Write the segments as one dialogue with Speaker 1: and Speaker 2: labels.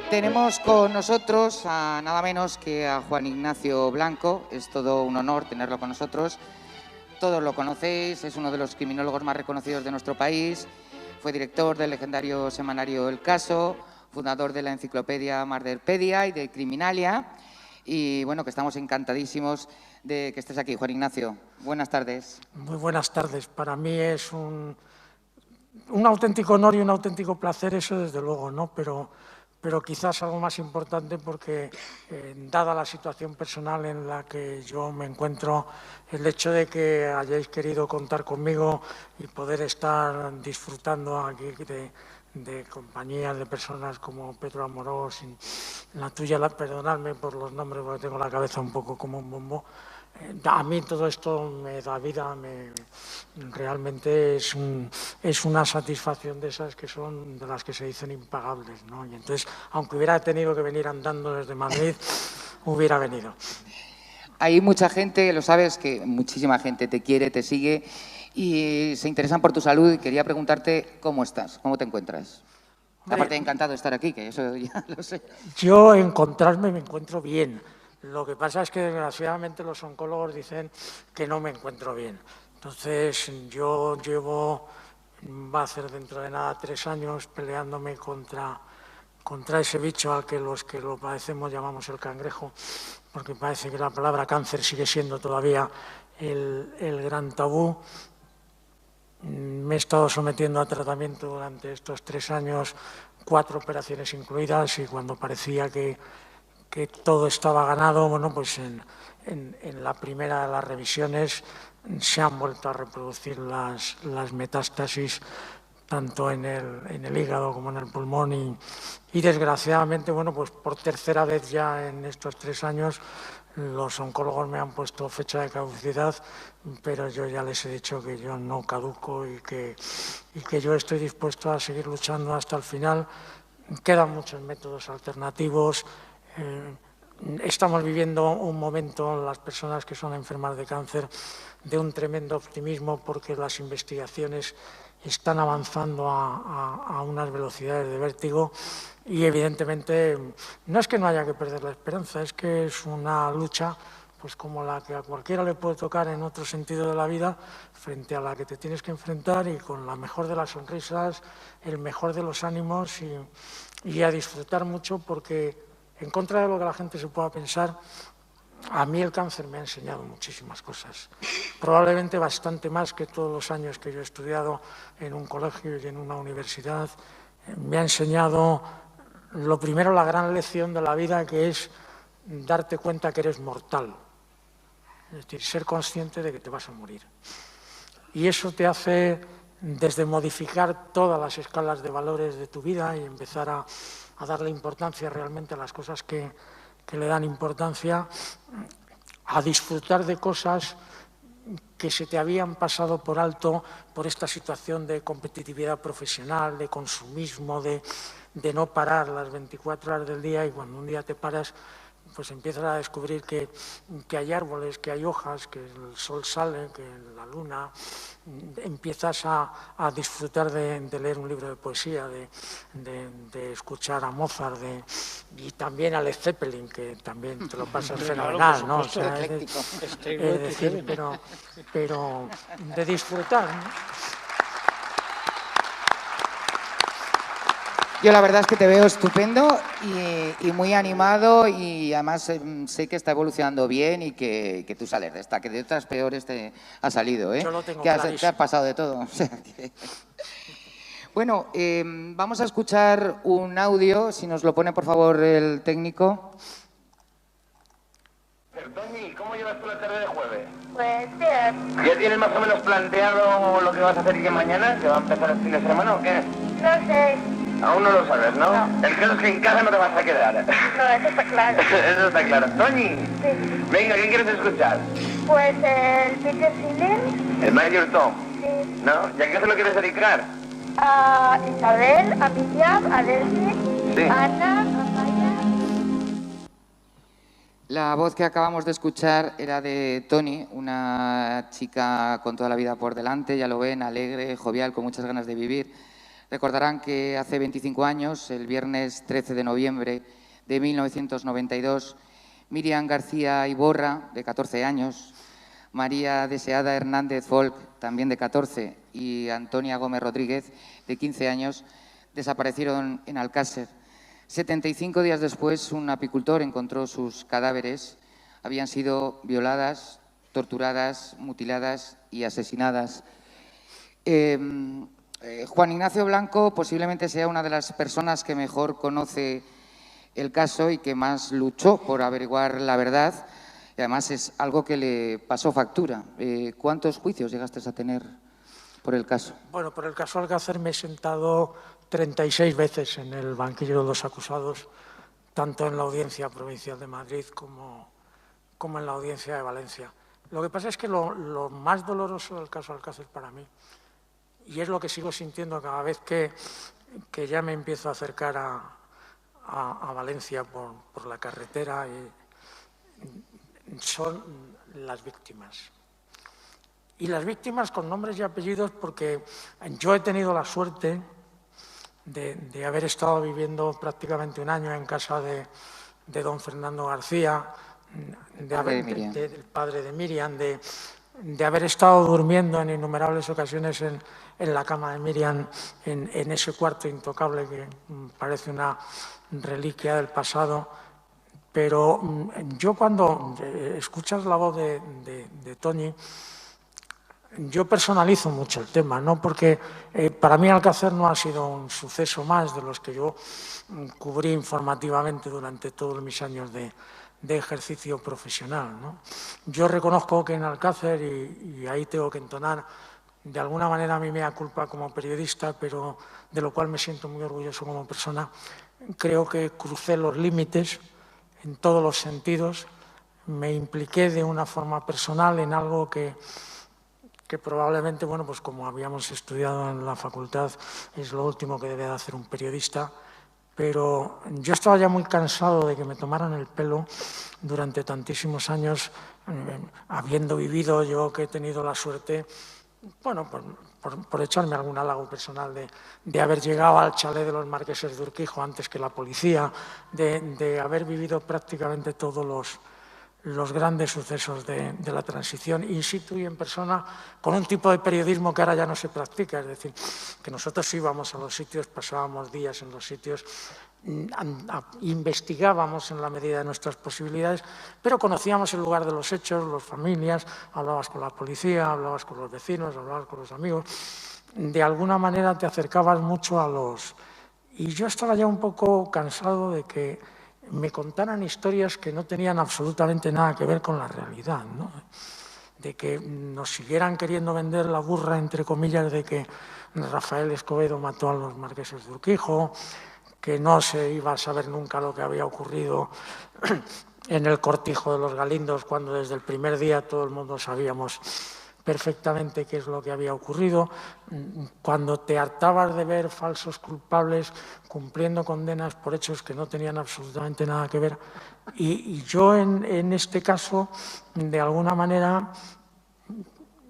Speaker 1: Tenemos con nosotros a nada menos que a Juan Ignacio Blanco. Es todo un honor tenerlo con nosotros. Todos lo conocéis, es uno de los criminólogos más reconocidos de nuestro país. Fue director del legendario semanario El Caso, fundador de la enciclopedia Marderpedia y de Criminalia. Y bueno, que estamos encantadísimos de que estés aquí, Juan Ignacio. Buenas tardes.
Speaker 2: Muy buenas tardes. Para mí es un auténtico honor y un auténtico placer, eso desde luego, ¿no? Pero quizás algo más importante porque, dada la situación personal en la que yo me encuentro, el hecho de que hayáis querido contar conmigo y poder estar disfrutando aquí de compañía de personas como Pedro Amorós, la tuya, perdonadme por los nombres porque tengo la cabeza un poco como un bombo. A mí todo esto me da vida, realmente es una satisfacción de esas que son de las que se dicen impagables, ¿no? Y entonces, aunque hubiera tenido que venir andando desde Madrid, hubiera venido.
Speaker 1: Hay mucha gente, lo sabes, que muchísima gente te quiere, te sigue y se interesan por tu salud y quería preguntarte cómo estás, cómo te encuentras. Aparte, encantado de estar aquí, que eso ya lo sé.
Speaker 2: Yo encontrarme me encuentro bien. Lo que pasa es que desgraciadamente los oncólogos dicen que no me encuentro bien. Entonces yo va a ser dentro de nada 3 años peleándome contra ese bicho al que los que lo padecemos llamamos el cangrejo, porque parece que la palabra cáncer sigue siendo todavía el gran tabú. Me he estado sometiendo a tratamiento durante estos 3 años, 4 operaciones incluidas, y cuando parecía que todo estaba ganado, bueno, pues en la primera de las revisiones se han vuelto a reproducir las metástasis tanto en el hígado como en el pulmón y desgraciadamente, bueno, pues por tercera vez ya en estos 3 años los oncólogos me han puesto fecha de caducidad, pero yo ya les he dicho que yo no caduco y que yo estoy dispuesto a seguir luchando hasta el final. Quedan muchos métodos alternativos. Estamos viviendo un momento, las personas que son enfermas de cáncer, de un tremendo optimismo porque las investigaciones están avanzando a unas velocidades de vértigo y evidentemente no es que no haya que perder la esperanza, es que es una lucha pues como la que a cualquiera le puede tocar en otro sentido de la vida, frente a la que te tienes que enfrentar y con la mejor de las sonrisas, el mejor de los ánimos y a disfrutar mucho porque en contra de lo que la gente se pueda pensar, a mí el cáncer me ha enseñado muchísimas cosas, probablemente bastante más que todos los años que yo he estudiado en un colegio y en una universidad. Me ha enseñado, lo primero, la gran lección de la vida, que es darte cuenta que eres mortal, es decir, ser consciente de que te vas a morir. Y eso te hace desde modificar todas las escalas de valores de tu vida y empezar a darle importancia realmente a las cosas que le dan importancia, a disfrutar de cosas que se te habían pasado por alto por esta situación de competitividad profesional, de consumismo, de no parar las 24 horas del día, y cuando un día te paras, pues empiezas a descubrir que hay árboles, que hay hojas, que el sol sale, que la luna. Empiezas a disfrutar de leer un libro de poesía, de escuchar a Mozart y también a Led Zeppelin, que también te lo pasas fenomenal, ¿no? O sea, es decir, pero de disfrutar, ¿no?
Speaker 1: Yo la verdad es que te veo estupendo y muy animado y además sé que está evolucionando bien y que tú sales de esta, que de otras peores te ha salido, ¿eh?
Speaker 2: Yo lo tengo
Speaker 1: que has pasado de todo. Bueno, vamos a escuchar un audio, si nos lo pone por favor el técnico.
Speaker 3: Tony, ¿cómo llevas tú la tarde de jueves?
Speaker 4: Pues bien.
Speaker 3: ¿Ya tienes más o menos planteado lo que vas a hacer que mañana? ¿Que va a empezar el fin de semana o qué?
Speaker 4: No sé.
Speaker 3: Aún no lo sabes, ¿no?
Speaker 4: No.
Speaker 3: El caso es que en casa no te vas a quedar.
Speaker 4: No, eso está claro.
Speaker 3: Eso está claro. Tony,
Speaker 4: Sí.
Speaker 3: venga, ¿qué quieres escuchar?
Speaker 4: Pues el Peter Sellers.
Speaker 3: El Major Tom,
Speaker 4: Sí.
Speaker 3: ¿no? ¿Y a qué se lo quieres dedicar?
Speaker 4: A Isabel, a Miriam, a Delphi,
Speaker 3: Sí.
Speaker 4: a Ana, a Maya.
Speaker 1: La voz que acabamos de escuchar era de Tony, una chica con toda la vida por delante, ya lo ven, alegre, jovial, con muchas ganas de vivir. Recordarán que hace 25 años, el viernes 13 de noviembre de 1992, Miriam García Iborra, de 14 años, María Deseada Hernández Folk, también de 14, y Antonia Gómez Rodríguez, de 15 años, desaparecieron en Alcácer. 75 días después, un apicultor encontró sus cadáveres. Habían sido violadas, torturadas, mutiladas y asesinadas. Juan Ignacio Blanco posiblemente sea una de las personas que mejor conoce el caso y que más luchó por averiguar la verdad. Y además es algo que le pasó factura. ¿Cuántos juicios llegaste a tener por el caso?
Speaker 2: Bueno, por el caso Alcácer me he sentado 36 veces en el banquillo de los acusados, tanto en la Audiencia Provincial de Madrid como en la Audiencia de Valencia. Lo que pasa es que lo más doloroso del caso Alcácer para mí, y es lo que sigo sintiendo cada vez que ya me empiezo a acercar a Valencia por la carretera, son las víctimas. Y las víctimas con nombres y apellidos, porque yo he tenido la suerte de haber estado viviendo prácticamente un año en casa de don Fernando García, del padre de Miriam, de haber estado durmiendo en innumerables ocasiones en la cama de Miriam, en ese cuarto intocable que parece una reliquia del pasado. Pero yo cuando escuchas la voz de Toñi, yo personalizo mucho el tema, ¿no? Porque para mí Alcácer no ha sido un suceso más de los que yo cubrí informativamente durante todos mis años de ejercicio profesional, ¿no? Yo reconozco que en Alcácer, y ahí tengo que entonar de alguna manera mi mea culpa como periodista, pero de lo cual me siento muy orgulloso como persona, creo que crucé los límites en todos los sentidos, me impliqué de una forma personal en algo que probablemente, bueno, pues como habíamos estudiado en la facultad, es lo último que debe de hacer un periodista, pero yo estaba ya muy cansado de que me tomaran el pelo durante tantísimos años, habiendo vivido yo que he tenido la suerte, bueno, por echarme algún halago personal, de haber llegado al chalet de los marqueses de Urquijo antes que la policía, de haber vivido prácticamente todos los grandes sucesos de la transición in situ y en persona, con un tipo de periodismo que ahora ya no se practica, es decir, que nosotros íbamos a los sitios, pasábamos días en los sitios, investigábamos en la medida de nuestras posibilidades, pero conocíamos el lugar de los hechos, las familias, hablabas con la policía, hablabas con los vecinos, hablabas con los amigos, de alguna manera te acercabas mucho a los... Y yo estaba ya un poco cansado de que me contaran historias que no tenían absolutamente nada que ver con la realidad, ¿no? De que nos siguieran queriendo vender la burra, entre comillas, de que Rafael Escobedo mató a los marqueses de Urquijo, que no se iba a saber nunca lo que había ocurrido en el cortijo de los Galindos, cuando desde el primer día todo el mundo sabíamos perfectamente qué es lo que había ocurrido, cuando te hartabas de ver falsos culpables cumpliendo condenas por hechos que no tenían absolutamente nada que ver. Y yo en este caso, de alguna manera,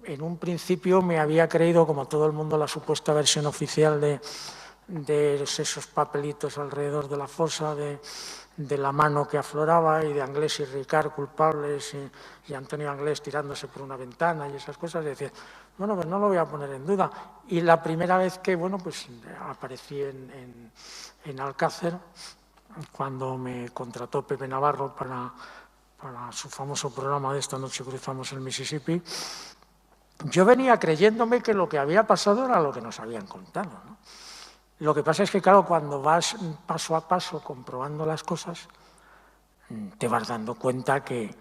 Speaker 2: en un principio me había creído, como todo el mundo, la supuesta versión oficial de esos papelitos alrededor de la fosa, de la mano que afloraba, y de Anglés y Ricard culpables, y Antonio Anglés tirándose por una ventana y esas cosas. Y decía, bueno, pues no lo voy a poner en duda. Y la primera vez que, bueno, pues aparecí en Alcácer, cuando me contrató Pepe Navarro para su famoso programa de Esta noche cruzamos el Mississippi, yo venía creyéndome que lo que había pasado era lo que nos habían contado, ¿no? Lo que pasa es que, claro, cuando vas paso a paso comprobando las cosas, te vas dando cuenta que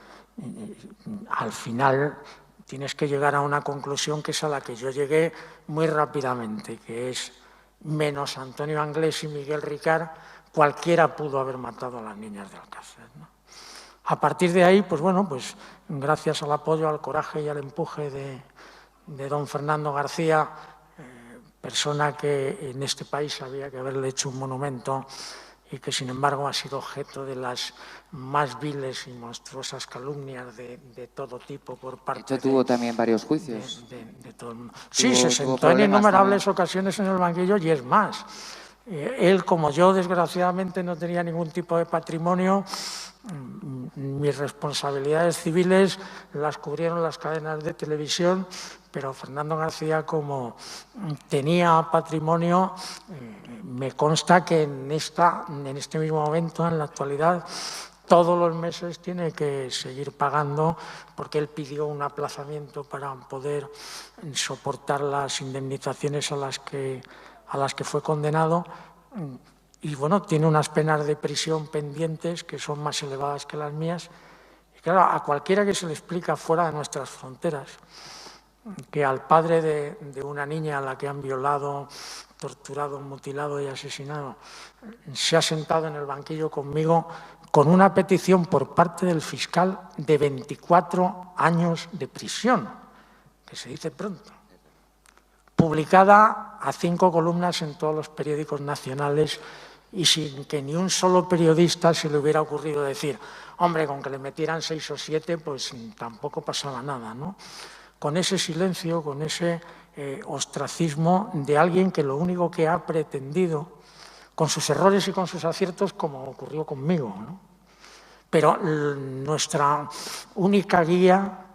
Speaker 2: al final tienes que llegar a una conclusión que es a la que yo llegué muy rápidamente, que es, menos Antonio Anglés y Miguel Ricard, cualquiera pudo haber matado a las niñas de Alcácer, ¿no? A partir de ahí, pues bueno, pues gracias al apoyo, al coraje y al empuje de don Fernando García, persona que en este país había que haberle hecho un monumento y que sin embargo ha sido objeto de las más viles y monstruosas calumnias de todo tipo por parte
Speaker 1: de hecho, tuvo también varios juicios.
Speaker 2: De todo el mundo. Sí, se
Speaker 1: Tuvo
Speaker 2: sentó en innumerables
Speaker 1: también.
Speaker 2: ocasiones en el banquillo y es más. Él, como yo, desgraciadamente no tenía ningún tipo de patrimonio, mis responsabilidades civiles las cubrieron las cadenas de televisión, pero Fernando García, como tenía patrimonio, me consta que en este mismo momento, en la actualidad, todos los meses tiene que seguir pagando porque él pidió un aplazamiento para poder soportar las indemnizaciones a las que fue condenado. Y bueno, tiene unas penas de prisión pendientes que son más elevadas que las mías. Y claro, a cualquiera que se le explica fuera de nuestras fronteras que al padre de una niña a la que han violado, torturado, mutilado y asesinado se ha sentado en el banquillo conmigo con una petición por parte del fiscal de 24 años de prisión, que se dice pronto, publicada a 5 columnas en todos los periódicos nacionales y sin que ni un solo periodista se le hubiera ocurrido decir, hombre, con que le metieran 6 o 7, pues tampoco pasaba nada, ¿no? Con ese silencio, con ese ostracismo de alguien que lo único que ha pretendido, con sus errores y con sus aciertos, como ocurrió conmigo, ¿no? Pero nuestra única guía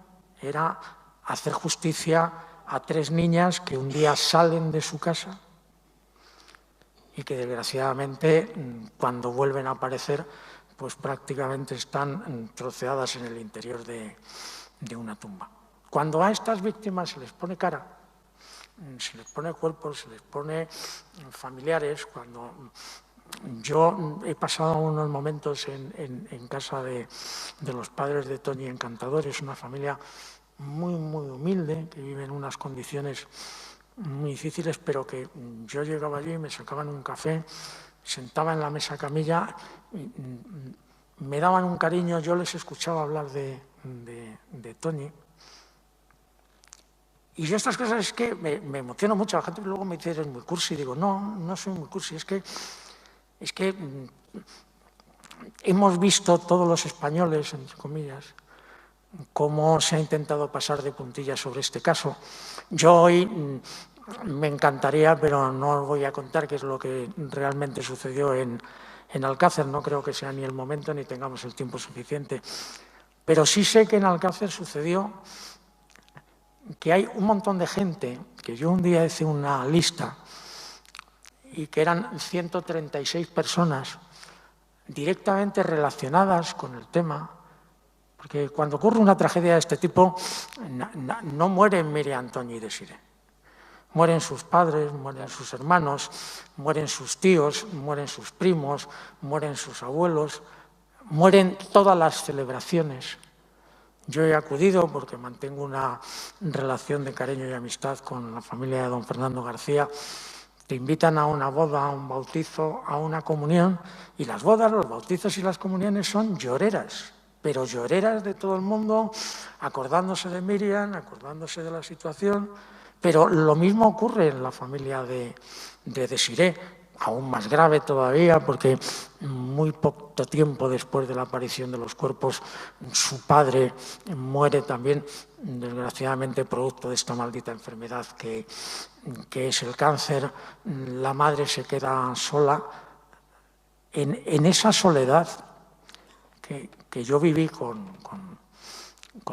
Speaker 2: era hacer justicia a 3 niñas que un día salen de su casa y que desgraciadamente cuando vuelven a aparecer pues prácticamente están troceadas en el interior de una tumba. Cuando a estas víctimas se les pone cara, se les pone cuerpo, se les pone familiares, cuando yo he pasado unos momentos en casa de los padres de Toni Encantadores, una familia muy, muy humilde, que vive en unas condiciones muy difíciles, pero que yo llegaba allí, me sacaban un café, sentaba en la mesa camilla, me daban un cariño, yo les escuchaba hablar de Toni. Y yo estas cosas es que me emociono mucho, la gente luego me dice, eres muy cursi, y digo, no soy muy cursi, es que hemos visto todos los españoles, entre comillas, cómo se ha intentado pasar de puntillas sobre este caso. Yo hoy me encantaría, pero no os voy a contar qué es lo que realmente sucedió en Alcácer, no creo que sea ni el momento ni tengamos el tiempo suficiente, pero sí sé que en Alcácer sucedió que hay un montón de gente, que yo un día hice una lista, y que eran 136 personas directamente relacionadas con el tema, porque cuando ocurre una tragedia de este tipo, no mueren Miriam, Toni y Desiré. Mueren sus padres, mueren sus hermanos, mueren sus tíos, mueren sus primos, mueren sus abuelos, mueren todas las celebraciones. Yo he acudido porque mantengo una relación de cariño y amistad con la familia de don Fernando García. Te invitan a una boda, a un bautizo, a una comunión, y las bodas, los bautizos y las comuniones son lloreras, pero lloreras de todo el mundo, acordándose de Miriam, acordándose de la situación, pero lo mismo ocurre en la familia de Desiré, aún más grave todavía, porque muy poco tiempo después de la aparición de los cuerpos, su padre muere también, desgraciadamente, producto de esta maldita enfermedad que es el cáncer. La madre se queda sola. En esa soledad que yo viví con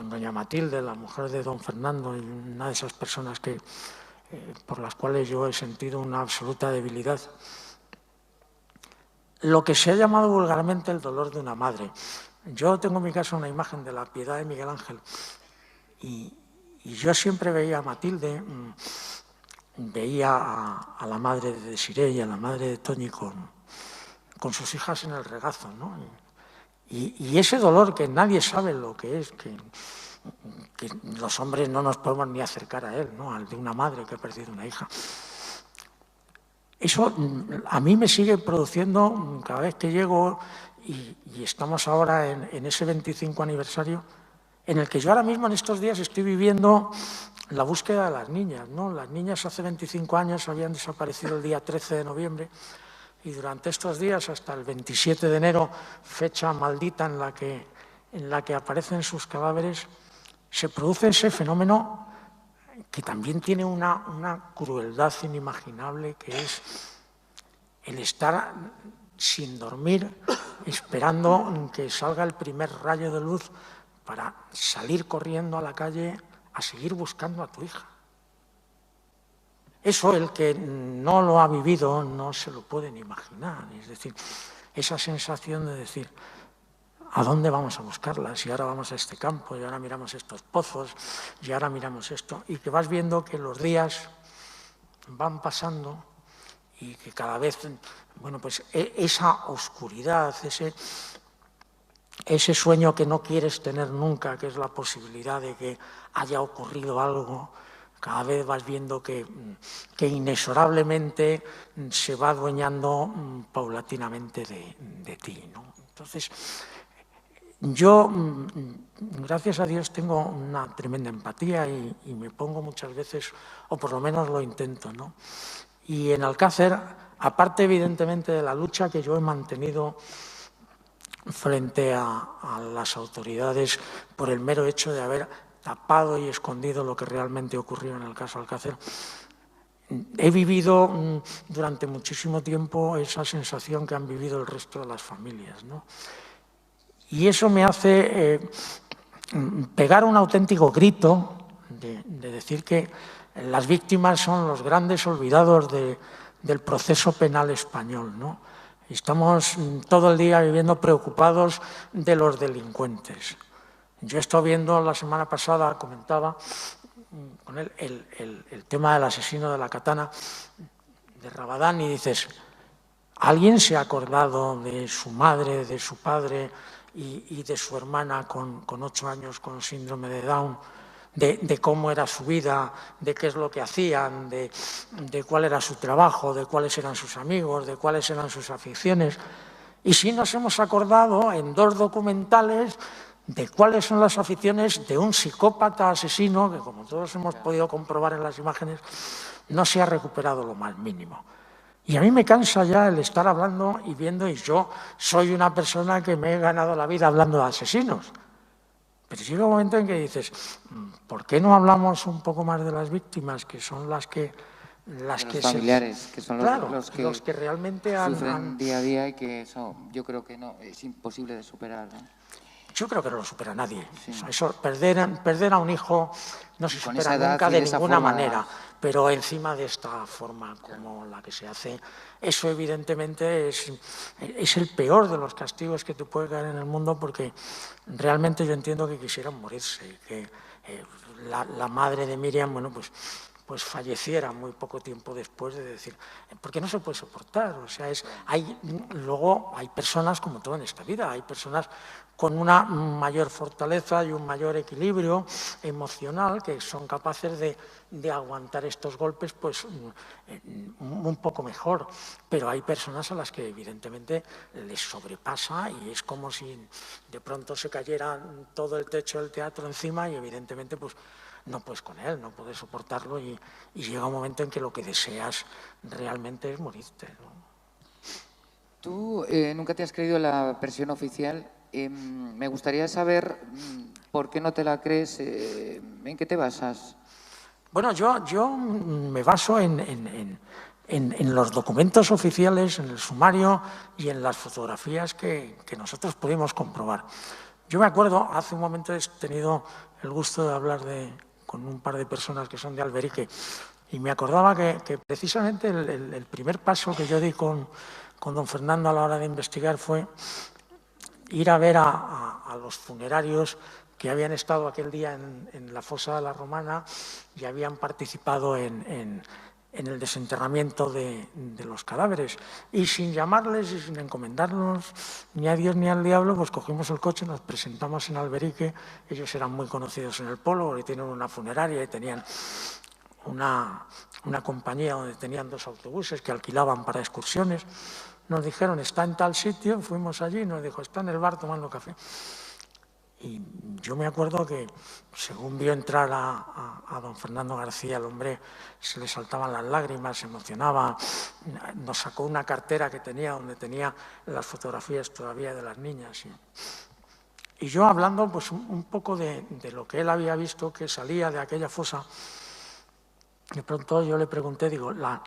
Speaker 2: doña Matilde, la mujer de don Fernando, y una de esas personas por las cuales yo he sentido una absoluta debilidad. Lo que se ha llamado vulgarmente el dolor de una madre. Yo tengo en mi casa una imagen de la Piedad de Miguel Ángel y yo siempre veía a Matilde, veía a la madre de Desiré y a la madre de Toni con sus hijas en el regazo, ¿no? Y ese dolor que nadie sabe lo que es, que los hombres no nos podemos ni acercar a él, ¿no? Al de una madre que ha perdido una hija. Eso a mí me sigue produciendo cada vez que llego y estamos ahora en ese 25 aniversario en el que yo ahora mismo en estos días estoy viviendo la búsqueda de las niñas, ¿no? Las niñas hace 25 años habían desaparecido el día 13 de noviembre y durante estos días, hasta el 27 de enero, fecha maldita en la que aparecen sus cadáveres, se produce ese fenómeno que también tiene una crueldad inimaginable, que es el estar sin dormir, esperando que salga el primer rayo de luz para salir corriendo a la calle a seguir buscando a tu hija. Eso, el que no lo ha vivido, no se lo puede ni imaginar. Es decir, esa sensación de decir, ¿a dónde vamos a buscarla? Si ahora vamos a este campo, y ahora miramos estos pozos, y ahora miramos esto, y que vas viendo que los días van pasando y que cada vez, bueno, pues esa oscuridad, ese sueño que no quieres tener nunca, que es la posibilidad de que haya ocurrido algo, cada vez vas viendo que inexorablemente se va adueñando paulatinamente de ti, ¿no? Entonces, yo, gracias a Dios, tengo una tremenda empatía y me pongo muchas veces, o por lo menos lo intento, ¿no? Y en Alcácer, aparte evidentemente de la lucha que yo he mantenido frente a las autoridades por el mero hecho de haber tapado y escondido lo que realmente ocurrió en el caso Alcácer, he vivido durante muchísimo tiempo esa sensación que han vivido el resto de las familias, ¿no? Y eso me hace pegar un auténtico grito de decir que las víctimas son los grandes olvidados del proceso penal español, ¿no? Estamos todo el día viviendo preocupados de los delincuentes. Yo he estado viendo la semana pasada, comentaba con él el tema del asesino de la katana de Rabadán, y dices, ¿alguien se ha acordado de su madre, de su padre y de su hermana con 8 años con síndrome de Down? De cómo era su vida, de qué es lo que hacían, de cuál era su trabajo, de cuáles eran sus amigos, de cuáles eran sus aficiones. Y sí nos hemos acordado en 2 documentales de cuáles son las aficiones de un psicópata asesino que, como todos hemos podido comprobar en las imágenes, no se ha recuperado lo más mínimo. Y a mí me cansa ya el estar hablando y viendo, y yo soy una persona que me he ganado la vida hablando de asesinos. Pero llega un momento en que dices, ¿por qué no hablamos un poco más de las víctimas, que son los familiares, que son los que realmente
Speaker 1: sufren día a día y que eso yo creo que no es imposible de superar, ¿no?
Speaker 2: Yo creo que no lo supera nadie.
Speaker 1: Sí.
Speaker 2: Eso, perder a un hijo no se supera nunca de ninguna manera, pero encima de esta forma como la que se hace, eso evidentemente es el peor de los castigos que te puede caer en el mundo, porque realmente yo entiendo que quisieran morirse y que la madre de Miriam, bueno, pues falleciera muy poco tiempo después, de decir, porque no se puede soportar. O sea, luego hay personas, como todo en esta vida, hay personas con una mayor fortaleza y un mayor equilibrio emocional que son capaces de aguantar estos golpes pues un poco mejor. Pero hay personas a las que evidentemente les sobrepasa y es como si de pronto se cayera todo el techo del teatro encima y evidentemente pues no puedes con él, no puedes soportarlo y llega un momento en que lo que deseas realmente es morirte, ¿no?
Speaker 1: ¿Tú nunca te has creído la versión oficial? Me gustaría saber por qué no te la crees, ¿en qué te basas?
Speaker 2: Bueno, yo me baso en los documentos oficiales, en el sumario y en las fotografías que nosotros pudimos comprobar. Yo me acuerdo, hace un momento he tenido el gusto de hablar con un par de personas que son de Alberique y me acordaba que precisamente el primer paso que yo di con don Fernando a la hora de investigar fue ir a ver a los funerarios que habían estado aquel día en la fosa de la Romana y habían participado en el desenterramiento de los cadáveres. Y sin llamarles y sin encomendarnos ni a Dios ni al diablo, pues cogimos el coche, nos presentamos en Alberique. Ellos eran muy conocidos en el pueblo porque tienen una funeraria y tenían una compañía donde tenían 2 autobuses que alquilaban para excursiones. Nos dijeron, está en tal sitio, fuimos allí y nos dijo, está en el bar tomando café. Y yo me acuerdo que, según vio entrar a don Fernando García, el hombre se le saltaban las lágrimas, se emocionaba, nos sacó una cartera que tenía, donde tenía las fotografías todavía de las niñas. Y yo, hablando pues un poco de lo que él había visto, que salía de aquella fosa, de pronto yo le pregunté, digo, la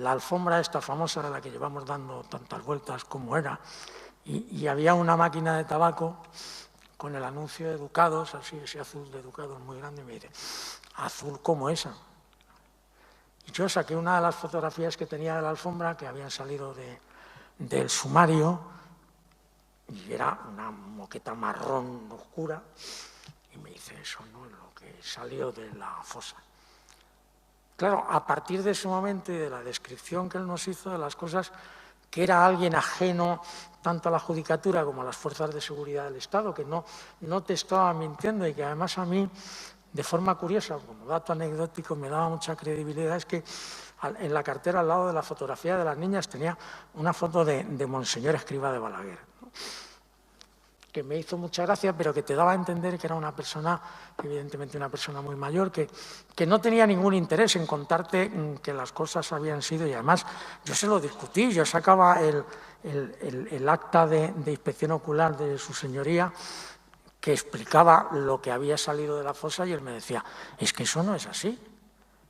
Speaker 2: alfombra esta famosa de la que llevamos dando tantas vueltas, ¿cómo era? Y había una máquina de tabaco con el anuncio de Ducados, así, ese azul de Ducados muy grande, y me dice, azul como esa. Y yo saqué una de las fotografías que tenía de la alfombra, que habían salido del sumario, y era una moqueta marrón oscura, y me dice, eso no es lo que salió de la fosa. Claro, a partir de ese momento y de la descripción que él nos hizo de las cosas, que era alguien ajeno tanto a la judicatura como a las fuerzas de seguridad del Estado, que no te estaba mintiendo y que además a mí, de forma curiosa, como dato anecdótico, me daba mucha credibilidad, es que en la cartera, al lado de la fotografía de las niñas, tenía una foto de Monseñor Escrivá de Balaguer, ¿no? Que me hizo mucha gracia, pero que te daba a entender que era una persona, evidentemente una persona muy mayor, que no tenía ningún interés en contarte que las cosas habían sido, y además yo se lo discutí, yo sacaba el acta de inspección ocular de su señoría, que explicaba lo que había salido de la fosa, y él me decía, es que eso no es así.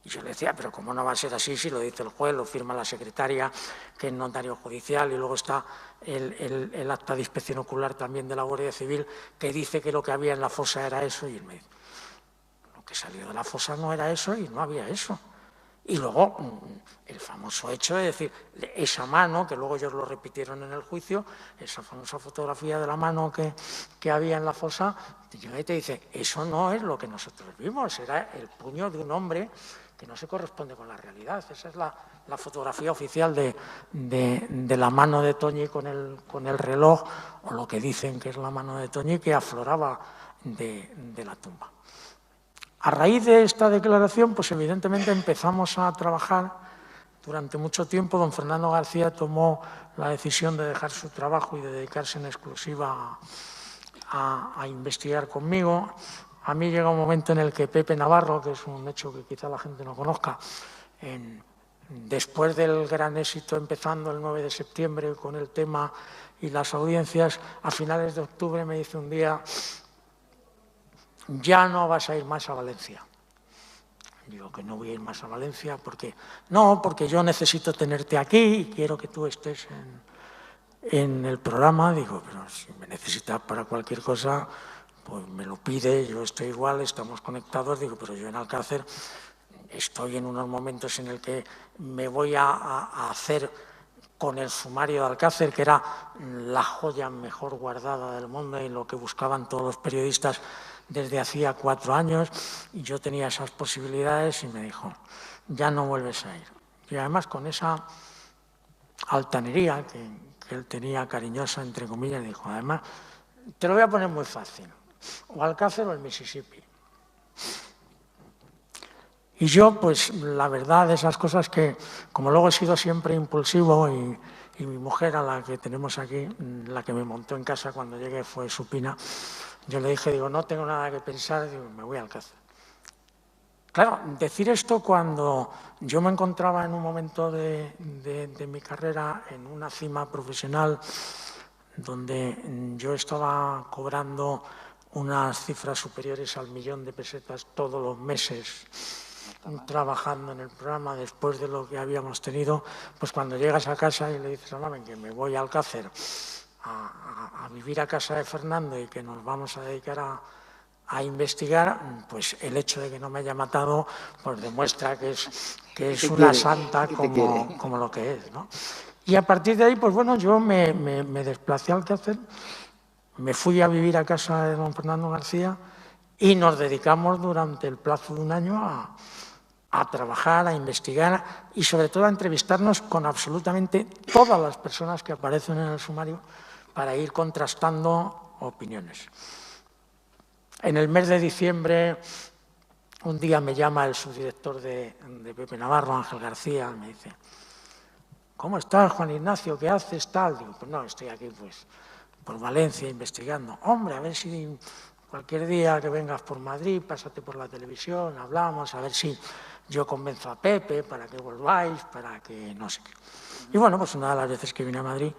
Speaker 2: Y yo le decía, pero ¿cómo no va a ser así si lo dice el juez, lo firma la secretaria, que es notario judicial, y luego está el acta de inspección ocular también de la Guardia Civil, que dice que lo que había en la fosa era eso? Y él me dice, lo que salió de la fosa no era eso y no había eso. Y luego el famoso hecho de decir, esa mano, que luego ellos lo repitieron en el juicio, esa famosa fotografía de la mano que había en la fosa, y te dice, eso no es lo que nosotros vimos, era el puño de un hombre que no se corresponde con la realidad. Esa es la fotografía oficial de la mano de Toñi con el reloj, o lo que dicen que es la mano de Toñi, que afloraba de la tumba. A raíz de esta declaración, pues evidentemente empezamos a trabajar. Durante mucho tiempo don Fernando García tomó la decisión de dejar su trabajo y de dedicarse en exclusiva a investigar conmigo. A mí llega un momento en el que Pepe Navarro, que es un hecho que quizá la gente no conozca, después del gran éxito empezando el 9 de septiembre con el tema y las audiencias, a finales de octubre me dice un día, ya no vas a ir más a Valencia. Digo que no voy a ir más a Valencia porque yo necesito tenerte aquí y quiero que tú estés en el programa. Digo, pero si me necesitas para cualquier cosa, pues me lo pide, yo estoy igual, estamos conectados. Digo, pero yo en Alcácer estoy en unos momentos en el que me voy a hacer con el sumario de Alcácer, que era la joya mejor guardada del mundo y lo que buscaban todos los periodistas desde hacía 4 años, y yo tenía esas posibilidades, y me dijo, ya no vuelves a ir. Y además con esa altanería que él tenía, cariñosa, entre comillas, dijo, además, te lo voy a poner muy fácil, o Alcácer o el Mississippi. Y yo, pues, la verdad de esas cosas que, como luego he sido siempre impulsivo, y mi mujer, a la que tenemos aquí, la que me montó en casa cuando llegué fue Supina, yo le dije, digo, no tengo nada que pensar, digo, me voy a Alcácer. Claro, decir esto cuando yo me encontraba en un momento de mi carrera en una cima profesional donde yo estaba cobrando unas cifras superiores al 1.000.000 de pesetas todos los meses, trabajando en el programa después de lo que habíamos tenido, pues cuando llegas a casa y le dices a Mamen que me voy a Alcácer a vivir a casa de Fernando y que nos vamos a dedicar a investigar, pues el hecho de que no me haya matado pues demuestra que es una santa como lo que es, ¿no? Y a partir de ahí, pues bueno, yo me desplacé a Alcácer, me fui a vivir a casa de don Fernando García y nos dedicamos durante el plazo de un año a trabajar, a investigar y sobre todo a entrevistarnos con absolutamente todas las personas que aparecen en el sumario para ir contrastando opiniones. En el mes de diciembre, un día me llama el subdirector de Pepe Navarro, Ángel García, me dice, ¿cómo estás, Juan Ignacio? ¿Qué haces? Tal. Digo, pues no, estoy aquí pues por Valencia investigando. Hombre, a ver si cualquier día que vengas por Madrid, pásate por la televisión, hablamos, a ver si yo convenzo a Pepe para que volváis, para que no sé qué. Y bueno, pues una de las veces que vine a Madrid,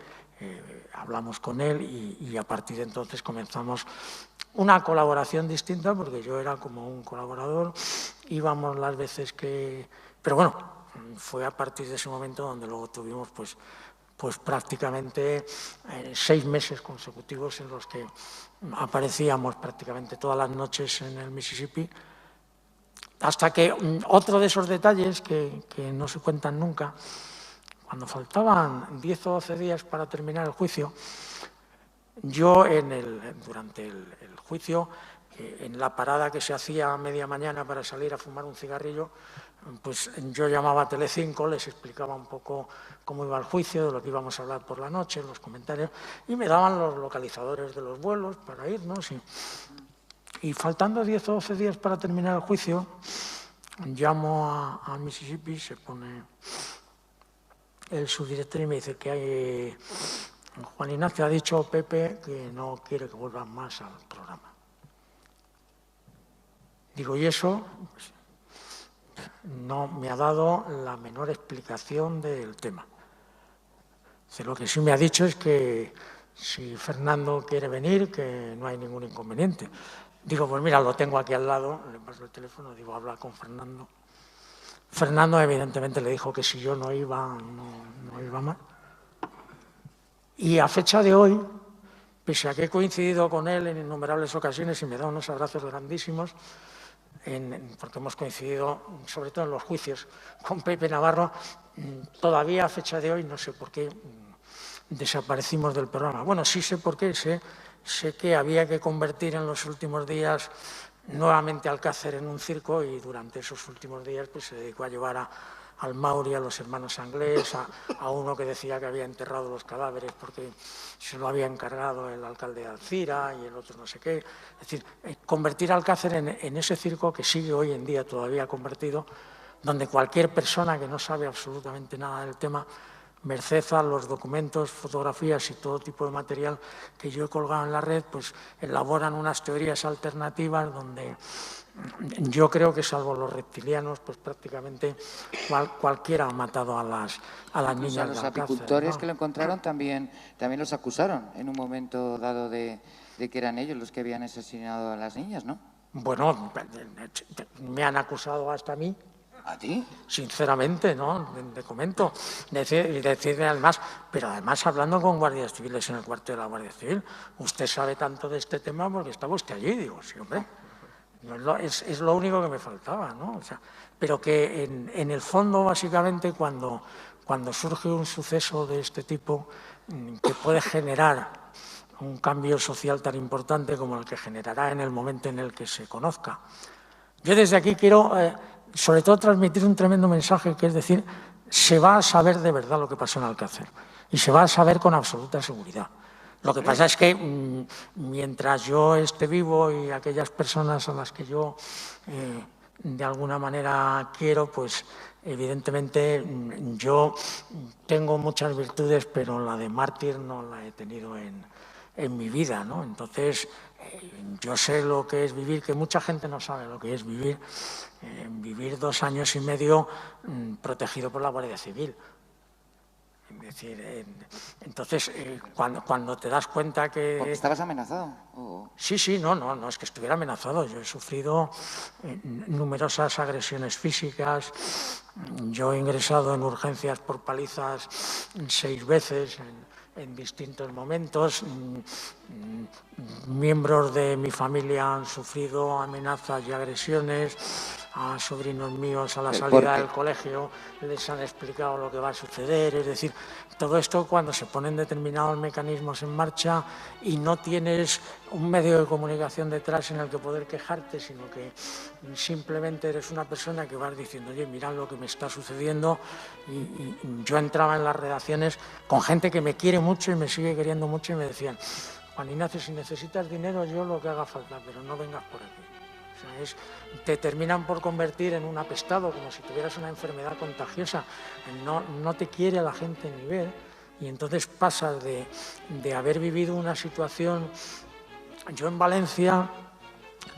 Speaker 2: hablamos con él y a partir de entonces comenzamos una colaboración distinta, porque yo era como un colaborador, íbamos las veces que... Pero bueno, fue a partir de ese momento donde luego tuvimos pues prácticamente 6 meses consecutivos en los que aparecíamos prácticamente todas las noches en el Mississippi, hasta que otro de esos detalles que no se cuentan nunca, cuando faltaban 10 o 12 días para terminar el juicio, yo durante el juicio, en la parada que se hacía a media mañana para salir a fumar un cigarrillo, pues yo llamaba a Telecinco, les explicaba un poco cómo iba el juicio, de lo que íbamos a hablar por la noche, los comentarios, y me daban los localizadores de los vuelos para irnos. Y faltando 10 o 12 días para terminar el juicio, llamo a Mississippi, se pone el subdirector y me dice que Juan Ignacio ha dicho Pepe que no quiere que vuelvan más al programa. Digo, ¿y eso? Pues, no me ha dado la menor explicación del tema. Lo que sí me ha dicho es que si Fernando quiere venir, que no hay ningún inconveniente. Digo, pues mira, lo tengo aquí al lado, le paso el teléfono, digo, habla con Fernando. Fernando evidentemente le dijo que si yo no iba, no iba más. Y a fecha de hoy, pese a que he coincidido con él en innumerables ocasiones y me da unos abrazos grandísimos, porque hemos coincidido, sobre todo en los juicios, con Pepe Navarro, todavía a fecha de hoy no sé por qué desaparecimos del programa. Bueno, sí sé por qué, sé que había que convertir en los últimos días nuevamente Alcácer en un circo y durante esos últimos días pues, se dedicó a llevar al Mauri, a los hermanos Anglés, a uno que decía que había enterrado los cadáveres porque se lo había encargado el alcalde de Alcira y el otro no sé qué. Es decir, convertir Alcácer en ese circo que sigue hoy en día todavía convertido, donde cualquier persona que no sabe absolutamente nada del tema, merced a los documentos, fotografías y todo tipo de material que yo he colgado en la red, pues elaboran unas teorías alternativas donde yo creo que salvo los reptilianos, pues prácticamente cualquiera ha matado a las niñas.
Speaker 1: Los apicultores, ¿no?, que lo encontraron también los acusaron en un momento dado de que eran ellos los que habían asesinado a las niñas, ¿no?
Speaker 2: Bueno, me han acusado hasta a mí.
Speaker 1: ¿A ti?
Speaker 2: Sinceramente, ¿no? Te comento. Decirle además, pero además hablando con guardias civiles en el cuartel de la Guardia Civil, usted sabe tanto de este tema porque estaba usted allí. Digo, sí, hombre, es lo único que me faltaba, ¿no? O sea, pero que en el fondo, básicamente, cuando surge un suceso de este tipo que puede generar un cambio social tan importante como el que generará en el momento en el que se conozca. Yo desde aquí quiero, sobre todo, transmitir un tremendo mensaje, que es decir, se va a saber de verdad lo que pasó en Alcácer y se va a saber con absoluta seguridad. Lo que pasa es que mientras yo esté vivo y aquellas personas a las que yo de alguna manera quiero, pues evidentemente yo tengo muchas virtudes, pero la de mártir no la he tenido en mi vida, ¿no? Entonces, yo sé lo que es vivir, que mucha gente no sabe lo que es vivir, vivir 2 años y medio protegido por la Guardia Civil. Es decir, entonces, cuando te das cuenta que...
Speaker 1: ¿Porque estabas amenazado?
Speaker 2: Sí, no es que estuviera amenazado. Yo he sufrido numerosas agresiones físicas. Yo he ingresado en urgencias por palizas 6 veces en distintos momentos. Miembros de mi familia han sufrido amenazas y agresiones. A sobrinos míos a la salida del colegio les han explicado lo que va a suceder. Es decir, todo esto cuando se ponen determinados mecanismos en marcha y no tienes un medio de comunicación detrás en el que poder quejarte, sino que simplemente eres una persona que vas diciendo, oye, mirad lo que me está sucediendo. Y yo entraba en las redacciones con gente que me quiere mucho y me sigue queriendo mucho y me decían, Juan Ignacio, si necesitas dinero, yo lo que haga falta, pero no vengas por aquí. O sea, te terminan por convertir en un apestado, como si tuvieras una enfermedad contagiosa. No te quiere la gente ni ver. Y entonces pasas de haber vivido una situación... Yo en Valencia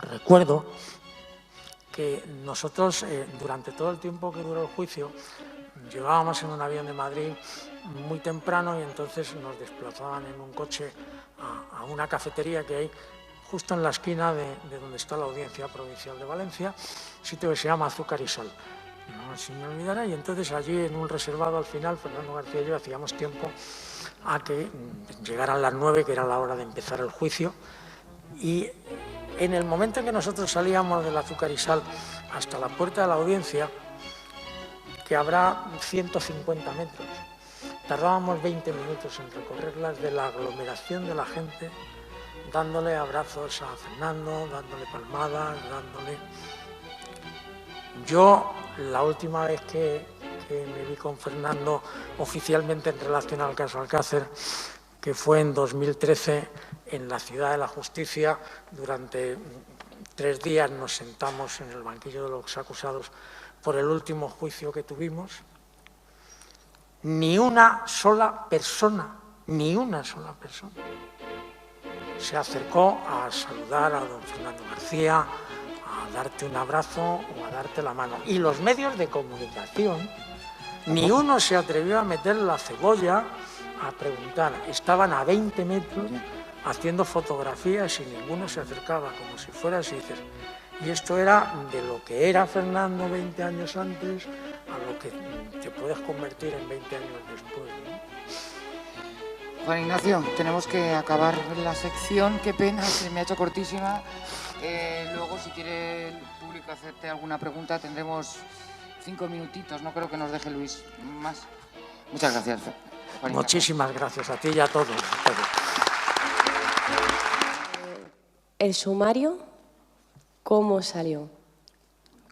Speaker 2: recuerdo que nosotros, durante todo el tiempo que duró el juicio, llegábamos en un avión de Madrid muy temprano y entonces nos desplazaban en un coche a una cafetería que hay justo en la esquina de donde está la Audiencia Provincial de Valencia, sitio que se llama Azúcar y Sal. No se me olvidará, y entonces allí en un reservado al final, Fernando García y yo hacíamos tiempo a que llegaran las 9, que era la hora de empezar el juicio, y en el momento en que nosotros salíamos del Azúcar y Sal hasta la puerta de la audiencia, que habrá 150 metros, tardábamos 20 minutos en recorrerlas de la aglomeración de la gente, dándole abrazos a Fernando, dándole palmadas, dándole... Yo, la última vez que me vi con Fernando oficialmente en relación al caso Alcácer, que fue en 2013 en la Ciudad de la Justicia, durante 3 días nos sentamos en el banquillo de los acusados por el último juicio que tuvimos. Ni una sola persona se acercó a saludar a don Fernando García, a darte un abrazo o a darte la mano. Y los medios de comunicación, ni uno se atrevió a meter la cebolla a preguntar. Estaban a 20 metros haciendo fotografías y ninguno se acercaba, como si fuera así. Y esto era de lo que era Fernando 20 años antes a lo que te puedes convertir en 20 años después, ¿no?
Speaker 1: Juan Ignacio, tenemos que acabar la sección, qué pena, se me ha hecho cortísima. Luego, si quiere el público hacerte alguna pregunta, tendremos 5 minutitos, no creo que nos deje Luis más. Muchas gracias, Juan Ignacio.
Speaker 2: Muchísimas gracias a ti y a todos.
Speaker 5: El sumario, ¿cómo salió?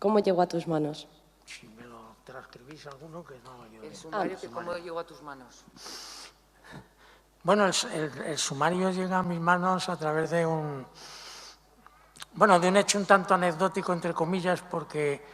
Speaker 5: ¿Cómo llegó a tus manos?
Speaker 2: Si me lo transcribís alguno, que no...
Speaker 1: El sumario, ¿cómo llegó a tus manos?
Speaker 2: Bueno, el sumario llega a mis manos a través de un hecho un tanto anecdótico, entre comillas, porque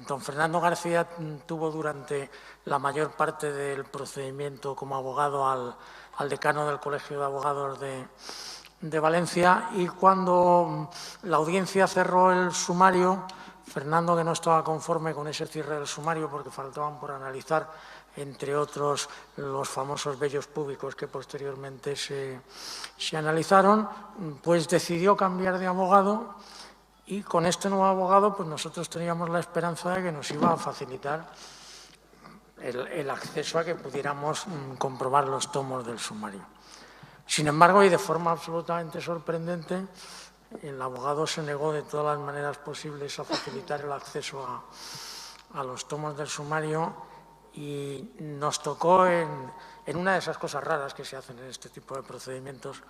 Speaker 2: don Fernando García tuvo durante la mayor parte del procedimiento como abogado al decano del Colegio de Abogados de Valencia, y cuando la audiencia cerró el sumario, Fernando, que no estaba conforme con ese cierre del sumario porque faltaban por analizar, entre otros, los famosos vellos púbicos que posteriormente se analizaron, pues decidió cambiar de abogado, y con este nuevo abogado pues nosotros teníamos la esperanza de que nos iba a facilitar el acceso a que pudiéramos comprobar los tomos del sumario. Sin embargo, y de forma absolutamente sorprendente, el abogado se negó de todas las maneras posibles a facilitar el acceso a los tomos del sumario, y nos tocó en una de esas cosas raras que se hacen en este tipo de procedimientos.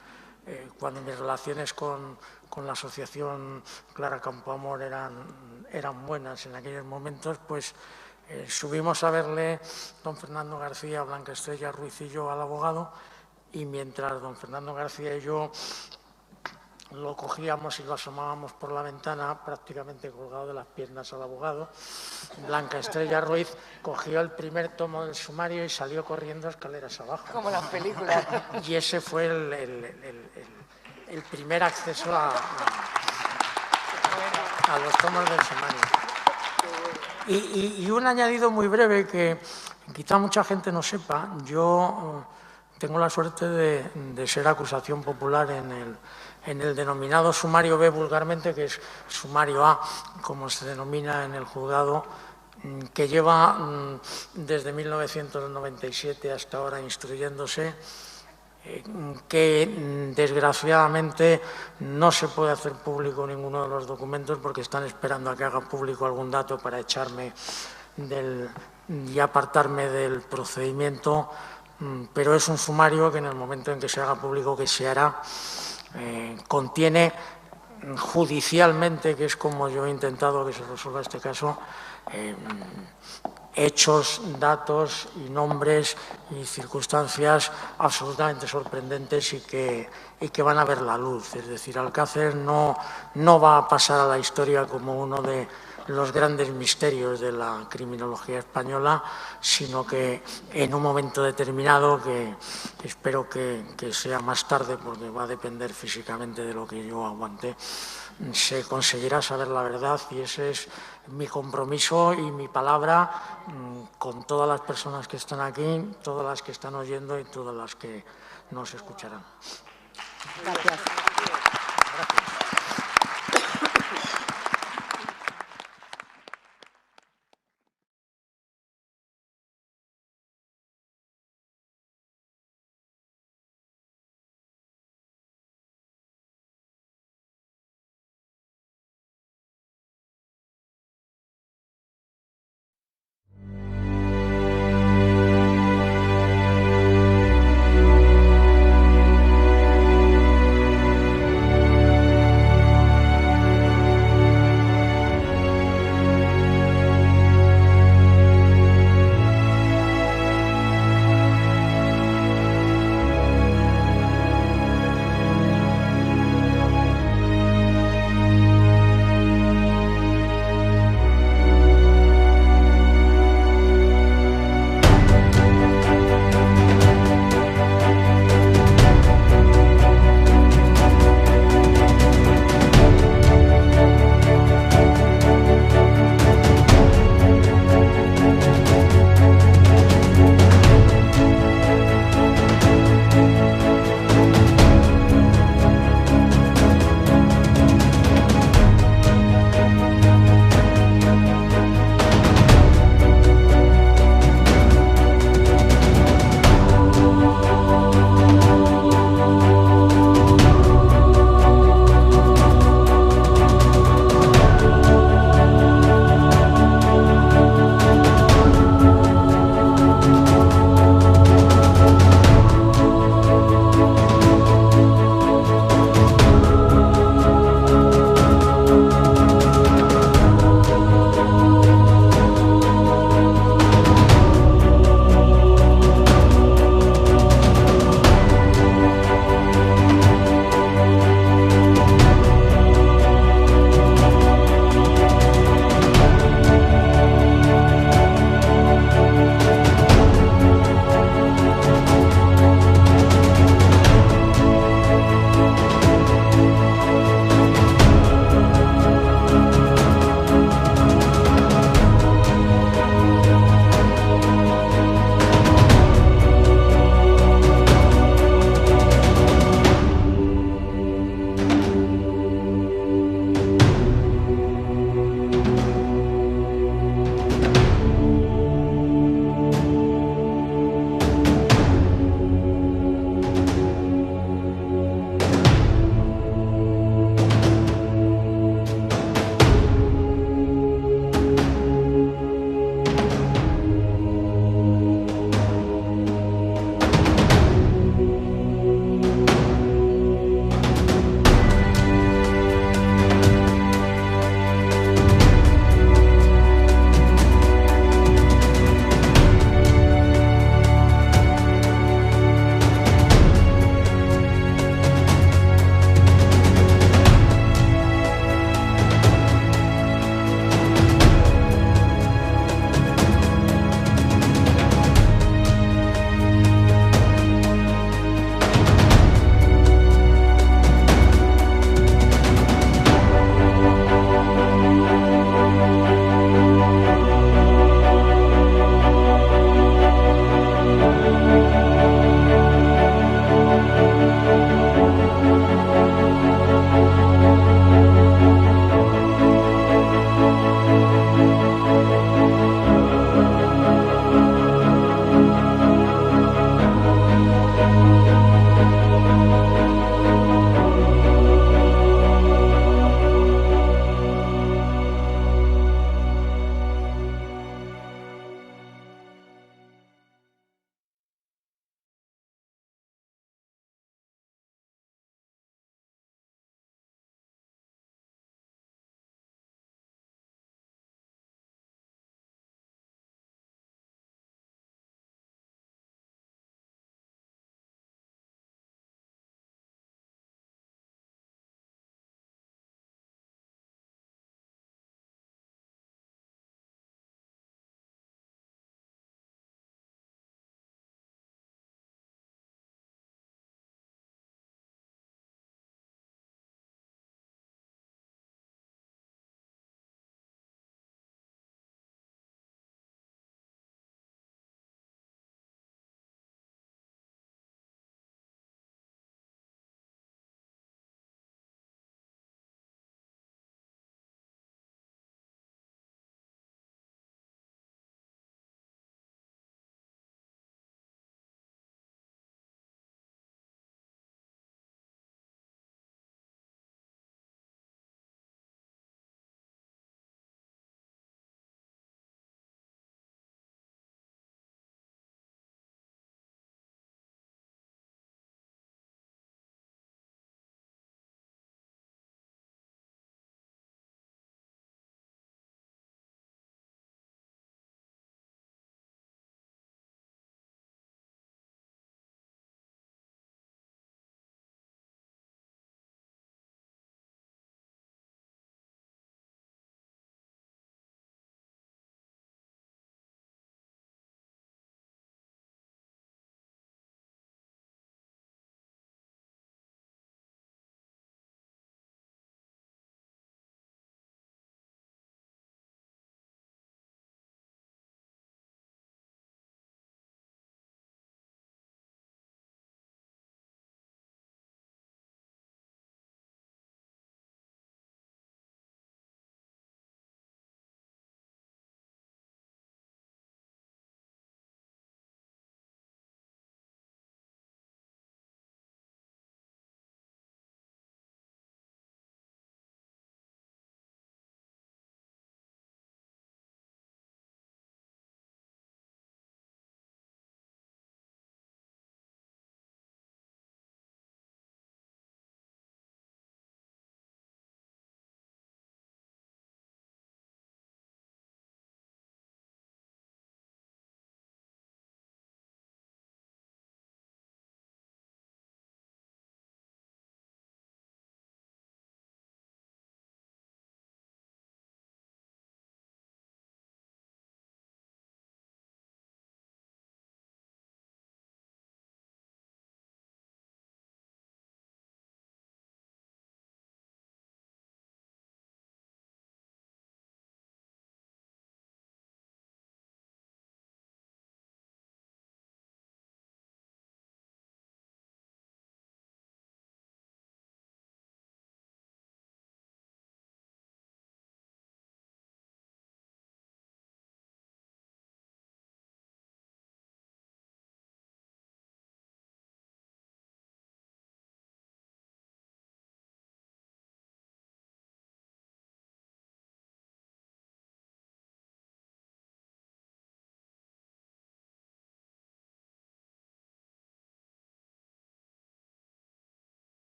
Speaker 2: Cuando mis relaciones con la asociación Clara Campoamor eran buenas en aquellos momentos, pues subimos a verle don Fernando García, Blanca Estrella Ruiz y yo al abogado, y mientras don Fernando García y yo lo cogíamos y lo asomábamos por la ventana, prácticamente colgado de las piernas al abogado, Blanca Estrella Ruiz cogió el primer tomo del sumario y salió corriendo escaleras abajo.
Speaker 1: Como las películas.
Speaker 2: Y ese fue el primer acceso a los tomos del sumario. Y un añadido muy breve que quizá mucha gente no sepa. Yo tengo la suerte de ser acusación popular en el denominado sumario B vulgarmente, que es sumario A, como se denomina en el juzgado, que lleva desde 1997 hasta ahora instruyéndose, que desgraciadamente no se puede hacer público ninguno de los documentos porque están esperando a que haga público algún dato para echarme y apartarme del procedimiento, pero es un sumario que en el momento en que se haga público, que se hará, contiene judicialmente, que es como yo he intentado que se resuelva este caso, hechos, datos y nombres y circunstancias absolutamente sorprendentes y que van a ver la luz. Es decir, Alcácer no va a pasar a la historia como uno de los grandes misterios de la criminología española, sino que en un momento determinado, que espero que sea más tarde porque va a depender físicamente de lo que yo aguante, se conseguirá saber la verdad, y ese es mi compromiso y mi palabra con todas las personas que están aquí, todas las que están oyendo y todas las que nos escucharán.
Speaker 6: Gracias.